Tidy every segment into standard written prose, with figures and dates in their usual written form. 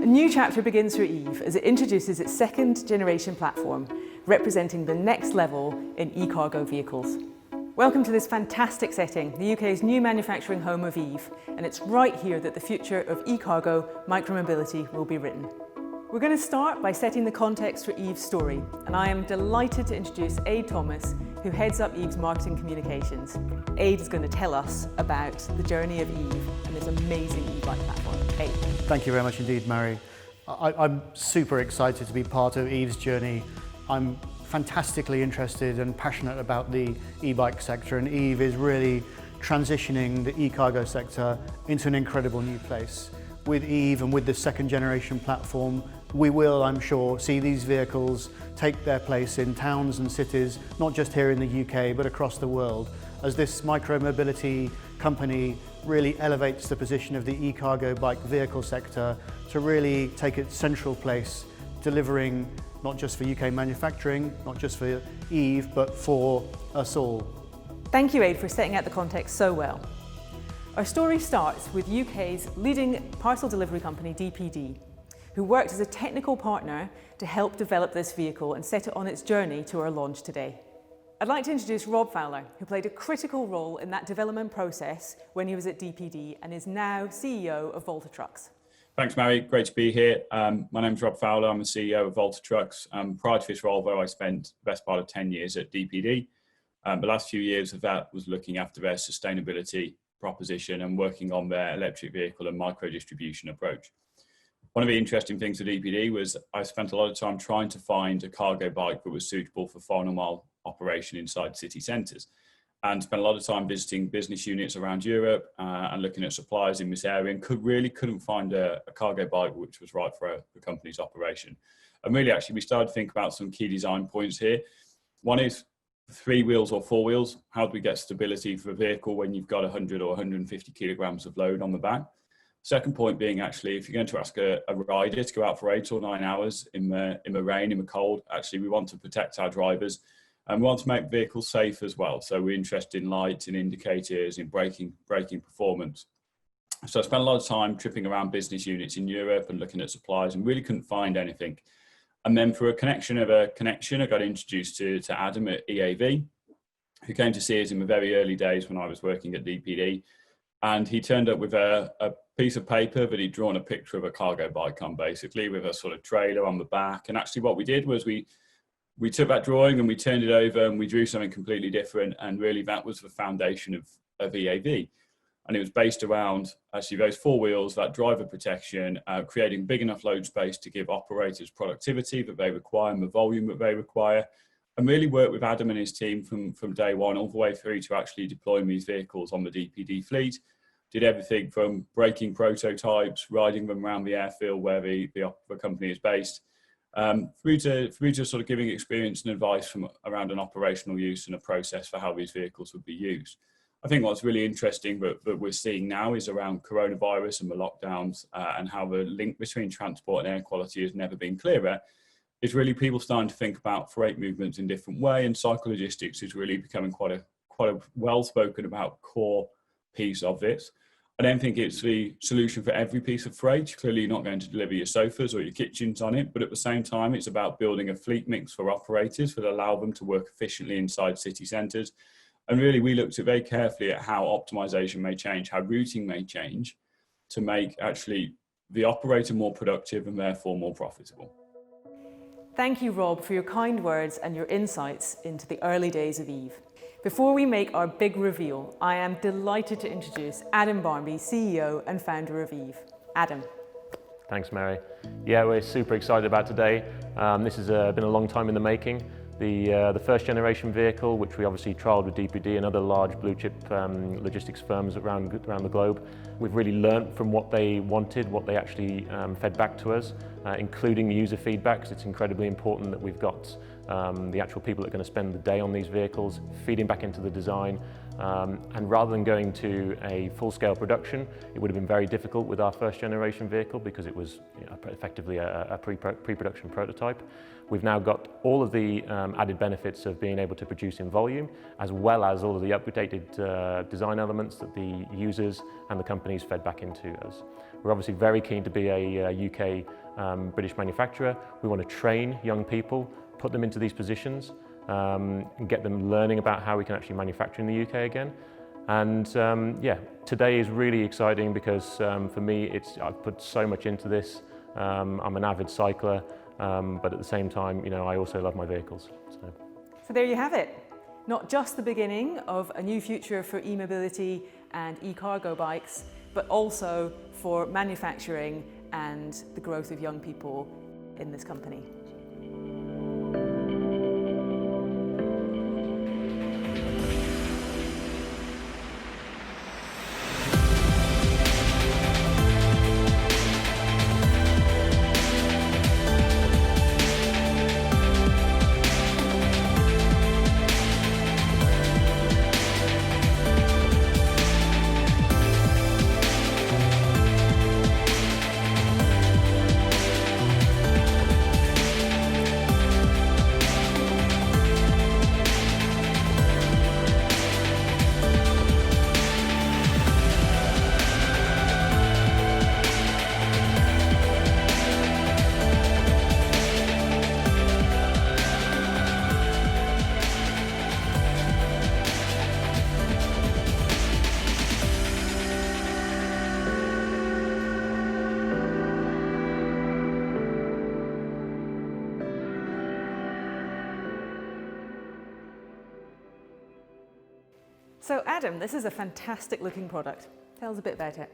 A new chapter begins for Eve as it introduces its second generation platform, representing the next level in eCargo vehicles. Welcome to this fantastic setting, the UK's new manufacturing home of Eve, and it's right here that the future of eCargo micromobility will be written. We're going to start by setting the context for Eve's story, and I am delighted to introduce Aid Thomas, who heads up Eve's marketing communications. Aid is going to tell us about the journey of Eve and this amazing e-bike platform. Aid. Thank you very much indeed, Mary. I'm super excited to be part of Eve's journey. I'm fantastically interested and passionate about the e-bike sector, and Eve is really transitioning the e-cargo sector into an incredible new place. With Eve and with the second generation platform, we will, I'm sure, see these vehicles take their place in towns and cities, not just here in the UK, but across the world, as this micro-mobility company really elevates the position of the e-cargo bike vehicle sector to really take its central place, delivering not just for UK manufacturing, not just for Eve, but for us all. Thank you, Aid, for setting out the context so well. Our story starts with UK's leading parcel delivery company, DPD, who worked as a technical partner to help develop this vehicle and set it on its journey to our launch today. I'd like to introduce Rob Fowler, who played a critical role in that development process when he was at DPD and is now CEO of Volta Trucks. Thanks, Mary. Great to be here. My name's Rob Fowler. I'm the CEO of Volta Trucks. Prior to this role, though, I spent the best part of 10 years at DPD. The last few years of that was looking after their sustainability proposition and working on their electric vehicle and micro distribution approach. One of the interesting things at DPD was I spent a lot of time trying to find a cargo bike that was suitable for final mile operation inside city centres, and spent a lot of time visiting business units around Europe and looking at suppliers in this area, and couldn't find a cargo bike which was right for the company's operation. And really, actually, we started to think about some key design points here. One is 3 wheels or 4 wheels. How do we get stability for a vehicle when you've got 100 or 150 kilograms of load on the back? Second point being, actually, if you're going to ask a rider to go out for 8 or 9 hours in the rain, in the cold, actually we want to protect our drivers, and we want to make vehicles safe as well. So we're interested in lights, in indicators, in braking performance. So I spent a lot of time tripping around business units in Europe and looking at suppliers, and really couldn't find anything. And then through a connection, I got introduced to Adam at EAV, who came to see us in the very early days when I was working at DPD. And he turned up with a piece of paper that he'd drawn a picture of a cargo bike on, basically, with a sort of trailer on the back. And actually what we did was we took that drawing and we turned it over and we drew something completely different. And really that was the foundation of EAV. And it was based around actually those 4 wheels, that driver protection, creating big enough load space to give operators productivity that they require and the volume that they require, and really work with Adam and his team from day one all the way through to actually deploying these vehicles on the DPD fleet. Did everything from breaking prototypes, riding them around the airfield where the company is based, through to sort of giving experience and advice from around an operational use and a process for how these vehicles would be used. I think what's really interesting that we're seeing now is around coronavirus and the lockdowns and how the link between transport and air quality has never been clearer. It's really people starting to think about freight movements in different way, and psychologistics is really becoming quite a well spoken about core piece of this. I don't think it's the solution for every piece of freight. Clearly, you're not going to deliver your sofas or your kitchens on it, but at the same time, it's about building a fleet mix for operators that allow them to work efficiently inside city centres. And really, we looked at very carefully at how optimization may change, how routing may change to make actually the operator more productive and therefore more profitable. Thank you, Rob, for your kind words and your insights into the early days of Eve. Before we make our big reveal, I am delighted to introduce Adam Barney, CEO and founder of Eve. Adam. Thanks, Mary. Yeah, we're super excited about today. This has been a long time in the making. The first generation vehicle, which we obviously trialled with DPD and other large blue chip logistics firms around the globe. We've really learnt from what they wanted, what they actually fed back to us, including user feedback, because it's incredibly important that we've got the actual people that are going to spend the day on these vehicles, feeding back into the design. And rather than going to a full-scale production, it would have been very difficult with our first generation vehicle because it was effectively a pre-production prototype. We've now got all of the added benefits of being able to produce in volume, as well as all of the updated design elements that the users and the companies fed back into us. We're obviously very keen to be a UK British manufacturer. We want to train young people, put them into these positions, and get them learning about how we can actually manufacture in the UK again. And yeah, today is really exciting because for me, I've put so much into this. I'm an avid cycler, but at the same time, I also love my vehicles. So there you have it. Not just the beginning of a new future for e-mobility and eCargo bikes, but also for manufacturing and the growth of young people in this company. So Adam, this is a fantastic looking product. Tell us a bit about it.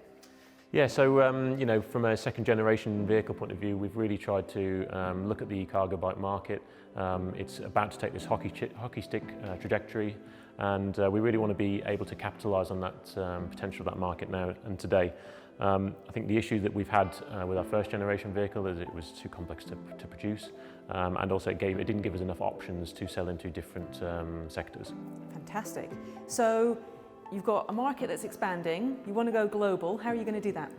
Yeah, so from a second generation vehicle point of view, we've really tried to look at the e-cargo bike market. It's about to take this hockey stick trajectory, and we really want to be able to capitalise on that potential of that market now and today. I think the issue that we've had with our first generation vehicle is it was too complex to produce, and also it didn't give us enough options to sell into different sectors. Fantastic. So you've got a market that's expanding, you want to go global. How are you going to do that?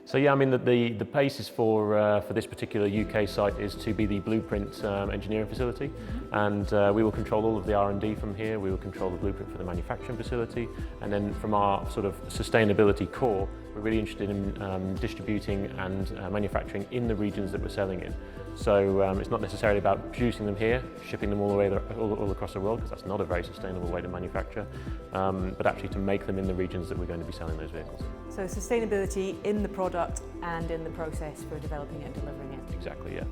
So yeah, I mean the basis for this particular UK site is to be the blueprint engineering facility, and we will control all of the R&D from here. We will control the blueprint for the manufacturing facility, and then from our sort of sustainability core, we're really interested in distributing and manufacturing in the regions that we're selling in. So it's not necessarily about producing them here, shipping them all the way all across the world, because that's not a very sustainable way to manufacture, but actually to make them in the regions that we're going to be selling those vehicles. So sustainability in the product and in the process for developing it and delivering it. Exactly, yeah.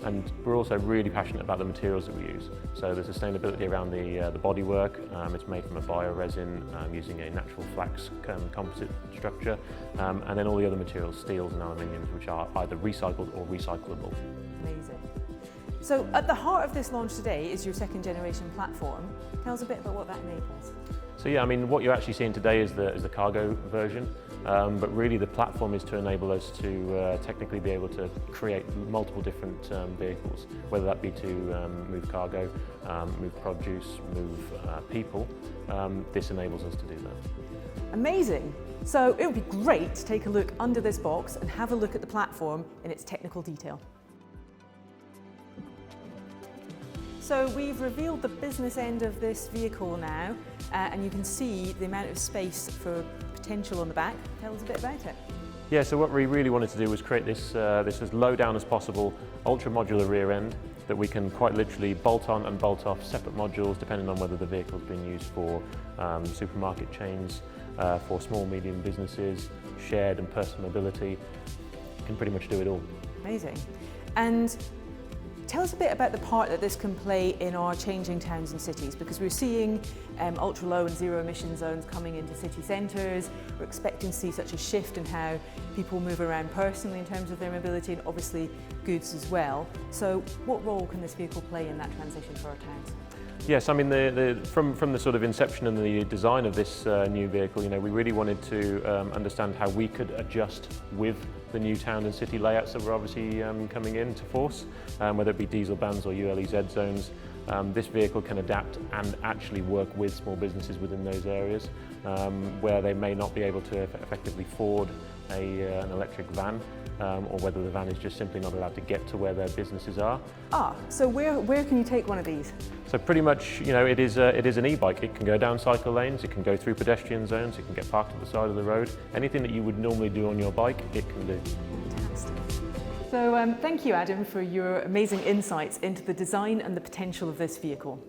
And we're also really passionate about the materials that we use. So the sustainability around the bodywork, it's made from a bio-resin using a natural flax composite structure, and then all the other materials, steels and aluminiums, which are either recycled or recyclable. Amazing. So at the heart of this launch today is your second generation platform. Tell us a bit about what that enables. So yeah, I mean, what you're actually seeing today is the cargo version, but really the platform is to enable us to technically be able to create multiple different vehicles, whether that be to move cargo, move produce, move people. This enables us to do that. Amazing. So it would be great to take a look under this box and have a look at the platform in its technical detail. So we've revealed the business end of this vehicle now, and you can see the amount of space for potential on the back. Tell us a bit about it. Yeah, so what we really wanted to do was create this as low down as possible, ultra modular rear end that we can quite literally bolt on and bolt off separate modules depending on whether the vehicle's been used for supermarket chains, for small, medium businesses, shared and personal mobility. You can pretty much do it all. Amazing. And tell us a bit about the part that this can play in our changing towns and cities, because we're seeing ultra low and zero emission zones coming into city centres. We're expecting to see such a shift in how people move around personally in terms of their mobility, and obviously goods as well. So what role can this vehicle play in that transition for our towns? Yes, I mean, from the sort of inception and the design of this new vehicle, you know, we really wanted to understand how we could adjust with the new town and city layouts that were obviously coming into force, whether it be diesel bans or ULEZ zones. This vehicle can adapt and actually work with small businesses within those areas where they may not be able to effectively afford an electric van, or whether the van is just simply not allowed to get to where their businesses are. So where can you take one of these? So pretty much, you know, it is an e-bike. It can go down cycle lanes, it can go through pedestrian zones, it can get parked at the side of the road. Anything that you would normally do on your bike, it can do. Fantastic. So thank you, Adam, for your amazing insights into the design and the potential of this vehicle.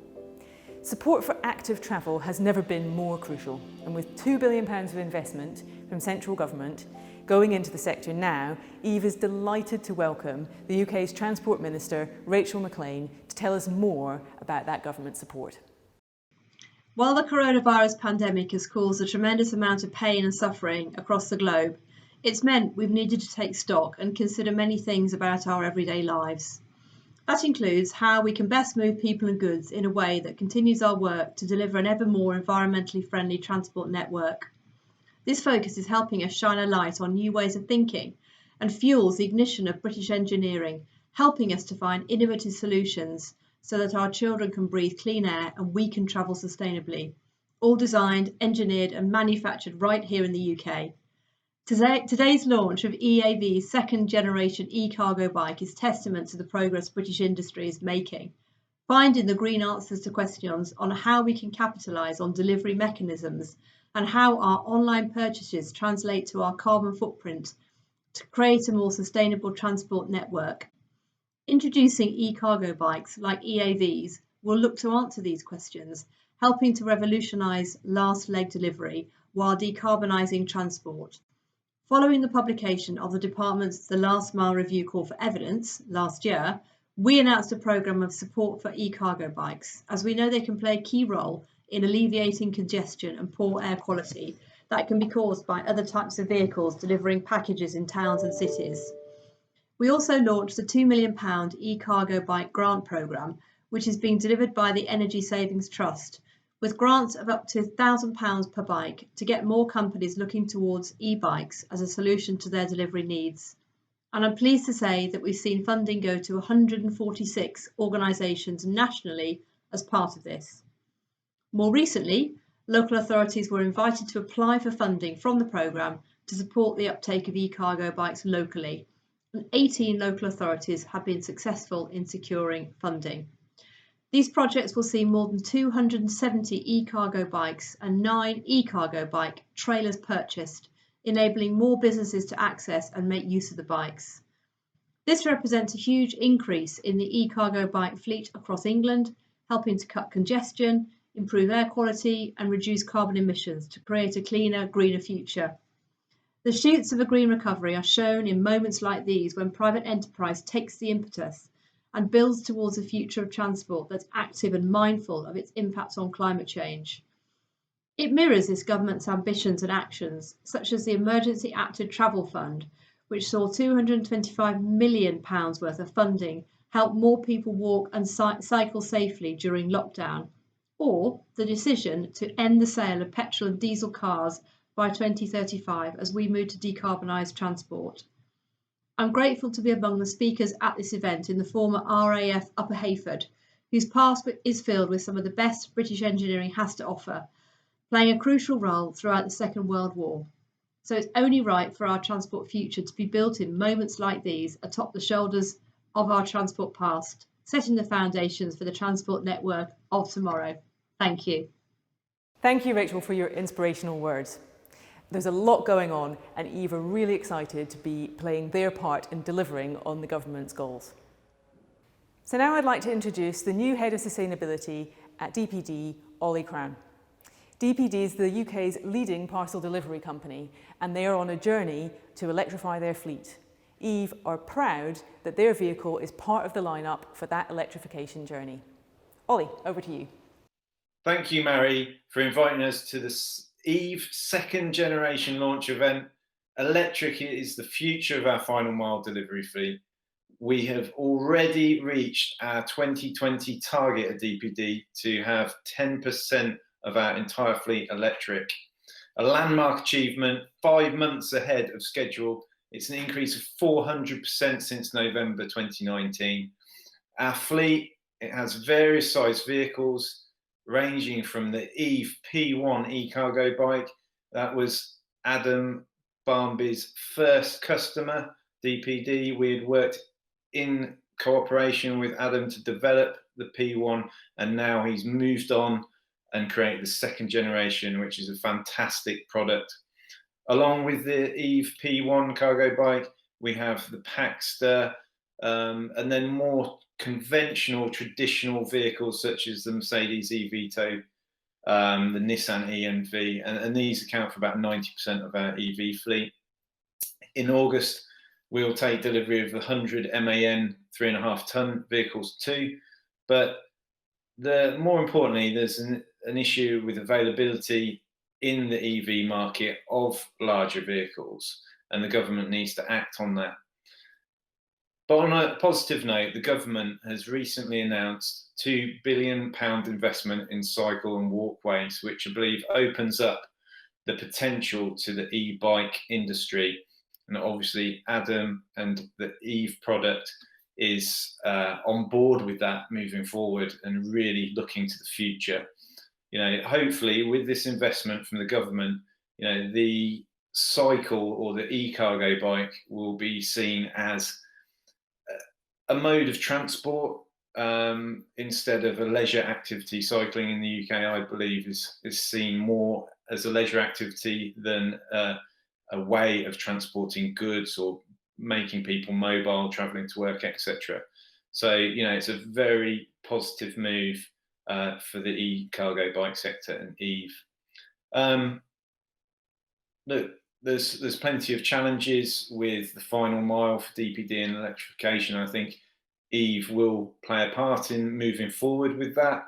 Support for active travel has never been more crucial, and with £2 billion of investment from central government going into the sector now, Eve is delighted to welcome the UK's Transport Minister, Rachel Maclean, to tell us more about that government support. While the coronavirus pandemic has caused a tremendous amount of pain and suffering across the globe, it's meant we've needed to take stock and consider many things about our everyday lives. That includes how we can best move people and goods in a way that continues our work to deliver an ever more environmentally friendly transport network. This focus is helping us shine a light on new ways of thinking and fuels the ignition of British engineering, helping us to find innovative solutions so that our children can breathe clean air and we can travel sustainably, all designed, engineered and manufactured right here in the UK. Today's launch of EAV's second generation eCargo bike is testament to the progress British industry is making, finding the green answers to questions on how we can capitalise on delivery mechanisms and how our online purchases translate to our carbon footprint to create a more sustainable transport network. Introducing eCargo bikes like EAVs will look to answer these questions, helping to revolutionise last leg delivery while decarbonising transport. Following the publication of the Department's The Last Mile Review Call for Evidence last year, we announced a programme of support for eCargo bikes, as we know they can play a key role in alleviating congestion and poor air quality that can be caused by other types of vehicles delivering packages in towns and cities. We also launched the £2 million eCargo bike grant programme, which is being delivered by the Energy Savings Trust, with grants of up to £1,000 per bike to get more companies looking towards e-bikes as a solution to their delivery needs. And I'm pleased to say that we've seen funding go to 146 organisations nationally as part of this. More recently, local authorities were invited to apply for funding from the programme to support the uptake of eCargo bikes locally, and 18 local authorities have been successful in securing funding. These projects will see more than 270 eCargo bikes and 9 eCargo bike trailers purchased, enabling more businesses to access and make use of the bikes. This represents a huge increase in the eCargo bike fleet across England, helping to cut congestion, improve air quality and reduce carbon emissions to create a cleaner, greener future. The shoots of a green recovery are shown in moments like these when private enterprise takes the impetus and builds towards a future of transport that's active and mindful of its impacts on climate change. It mirrors this government's ambitions and actions, such as the Emergency Active Travel Fund, which saw £225 million worth of funding help more people walk and cycle safely during lockdown, or the decision to end the sale of petrol and diesel cars by 2035 as we move to decarbonise transport. I'm grateful to be among the speakers at this event in the former RAF Upper Heyford, whose past is filled with some of the best British engineering has to offer, playing a crucial role throughout the Second World War. So it's only right for our transport future to be built in moments like these atop the shoulders of our transport past, setting the foundations for the transport network of tomorrow. Thank you. Thank you, Rachel, for your inspirational words. There's a lot going on and Eve are really excited to be playing their part in delivering on the government's goals. So now I'd like to introduce the new Head of Sustainability at DPD, Olly Craughan. DPD is the UK's leading parcel delivery company and they are on a journey to electrify their fleet. Eve are proud that their vehicle is part of the lineup for that electrification journey. Olly, over to you. Thank you, Mary, for inviting us to this Eve second generation launch event. Electric is the future of our final mile delivery fleet. we have already reached our 2020 target at DPD to have 10% of our entire fleet electric. A landmark achievement, 5 months ahead of schedule. It's an increase of 400% since November 2019. Our fleet, it has various size vehicles ranging from the Eve P1 eCargo bike. That was Adam Barnby's first customer, DPD. We had worked in cooperation with Adam to develop the P1, and now he's moved on and created the second generation, which is a fantastic product. Along with the Eve P1 cargo bike, we have the Paxter, and then more conventional, traditional vehicles such as the Mercedes E-Vito, the Nissan ENV, and these account for about 90% of our EV fleet. In August, we'll take delivery of the 100 MAN 3.5 ton vehicles too. But more importantly, there's an issue with availability in the EV market of larger vehicles, and the government needs to act on that. But on a positive note, the government has recently announced £2 billion investment in cycle and walkways, which I believe opens up the potential to the e-bike industry. And obviously Adam and the Eve product is on board with that moving forward and really looking to the future. You know, hopefully with this investment from the government, you know, the cycle or the eCargo bike will be seen as a mode of transport instead of a leisure activity. Cycling in the UK, I believe, is seen more as a leisure activity than a way of transporting goods or making people mobile, traveling to work, etc. So, you know, it's a very positive move for the e-cargo bike sector and Eve. Look, there's plenty of challenges with the final mile for DPD and electrification. I think Eve will play a part in moving forward with that.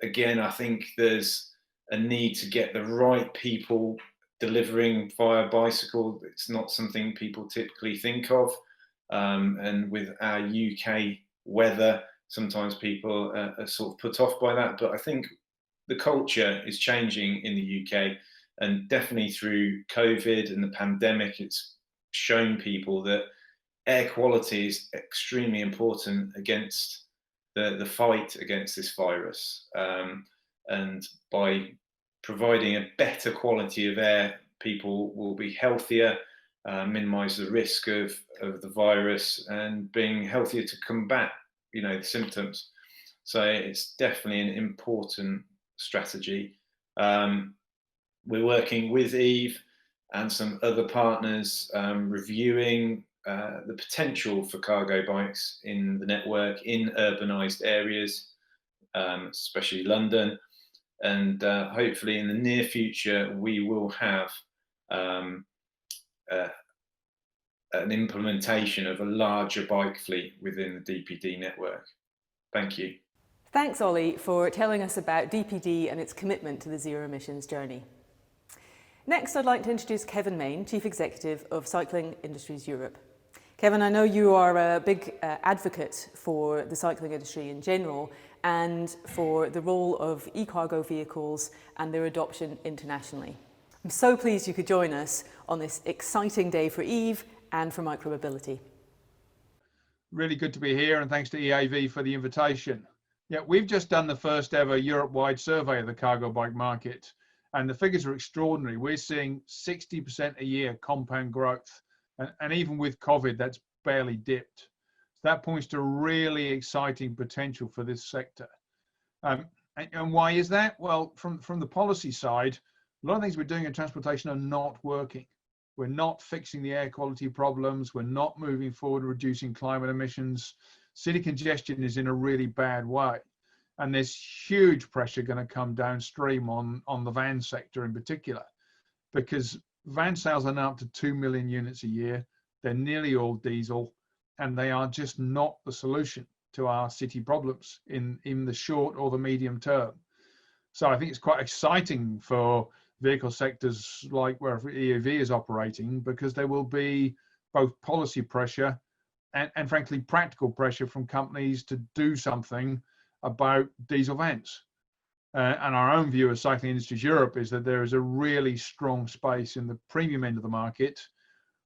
Again, I think there's a need to get the right people delivering via bicycle. It's not something people typically think of. And with our UK weather, sometimes people are sort of put off by that. But I think the culture is changing in the UK, and definitely through COVID and the pandemic, it's shown people that air quality is extremely important against the fight against this virus. And by providing a better quality of air, people will be healthier, minimize the risk of the virus, and being healthier to combat, you know, the symptoms. So it's definitely an important strategy. We're working with Eve and some other partners, reviewing the potential for cargo bikes in the network in urbanized areas, especially London. And hopefully in the near future, we will have an implementation of a larger bike fleet within the DPD network. Thank you. Thanks, Olly, for telling us about DPD and its commitment to the zero emissions journey. Next, I'd like to introduce Kevin Mayne, Chief Executive of Cycling Industries Europe. Kevin, I know you are a big advocate for the cycling industry in general and for the role of eCargo vehicles and their adoption internationally. I'm so pleased you could join us on this exciting day for Eve and for micromobility. Really good to be here, and thanks to EAV for the invitation. Yeah, we've just done the first ever Europe-wide survey of the cargo bike market, and the figures are extraordinary. We're seeing 60% a year compound growth, and even with COVID, that's barely dipped. That points to really exciting potential for this sector. And why is that? Well, from the policy side, a lot of things we're doing in transportation are not working. We're not fixing the air quality problems. We're not moving forward, reducing climate emissions. City congestion is in a really bad way. And there's huge pressure going to come downstream on the van sector in particular, because van sales are now up to 2 million units a year. They're nearly all diesel, and they are just not the solution to our city problems in the short or the medium term. So I think it's quite exciting for vehicle sectors like where EAV is operating, because there will be both policy pressure and frankly, practical pressure from companies to do something about diesel vans. And our own view as Cycling Industries Europe is that there is a really strong space in the premium end of the market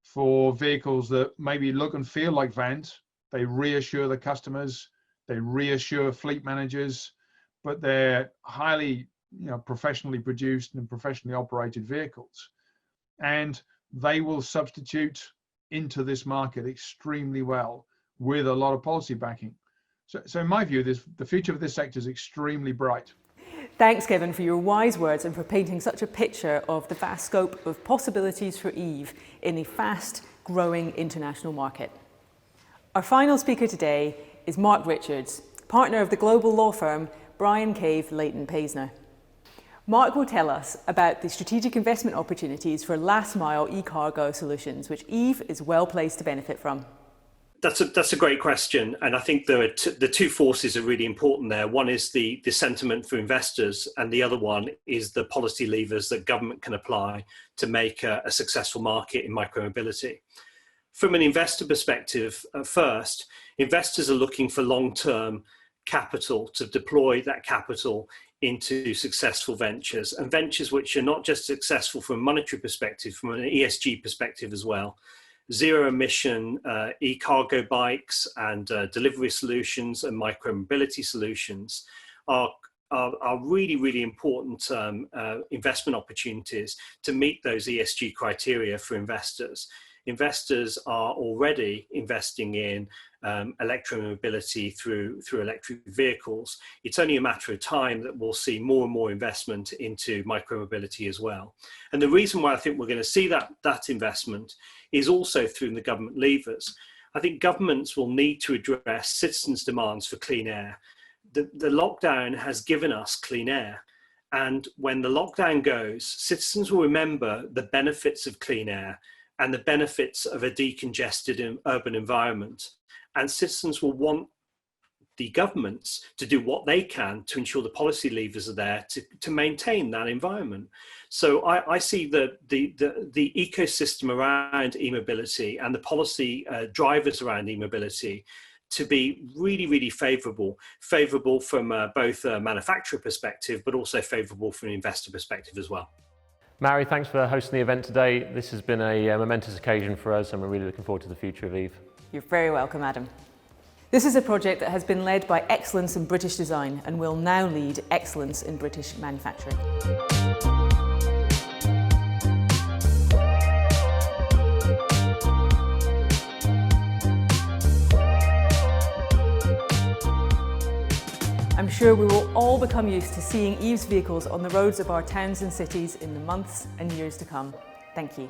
for vehicles that maybe look and feel like vans. They reassure the customers, they reassure fleet managers, but they're highly, professionally produced and professionally operated vehicles. And they will substitute into this market extremely well with a lot of policy backing. So in my view, the future of this sector is extremely bright. Thanks, Kevin, for your wise words and for painting such a picture of the vast scope of possibilities for Eve in a fast-growing international market. Our final speaker today is Mark Richards, partner of the global law firm Bryan, Leighton, Paisner. Mark will tell us about the strategic investment opportunities for last-mile eCargo solutions, which Eve is well placed to benefit from. That's a great question, and I think the two forces are really important there. One is the sentiment for investors, and the other one is the policy levers that government can apply to make a successful market in micromobility. From an investor perspective, first, investors are looking for long-term capital to deploy that capital into successful ventures, and ventures which are not just successful from a monetary perspective, from an ESG perspective as well. Zero emission eCargo bikes and delivery solutions and micromobility solutions are really, really important investment opportunities to meet those ESG criteria for investors. Investors are already investing in electromobility through electric vehicles. It's only a matter of time that we'll see more and more investment into micromobility as well. And the reason why I think we're going to see that investment is also through the government levers. I think governments will need to address citizens' demands for clean air. The lockdown has given us clean air. And when the lockdown goes, citizens will remember the benefits of clean air and the benefits of a decongested urban environment. And citizens will want the governments to do what they can to ensure the policy levers are there to maintain that environment. So I see the ecosystem around e-mobility and the policy drivers around e-mobility to be really, really favourable from both a manufacturer perspective, but also favourable from an investor perspective as well. Mary, thanks for hosting the event today. This has been a momentous occasion for us, and we're really looking forward to the future of Eve. You're very welcome, Adam. This is a project that has been led by excellence in British design and will now lead excellence in British manufacturing. I'm sure we will all become used to seeing Eve's vehicles on the roads of our towns and cities in the months and years to come. Thank you.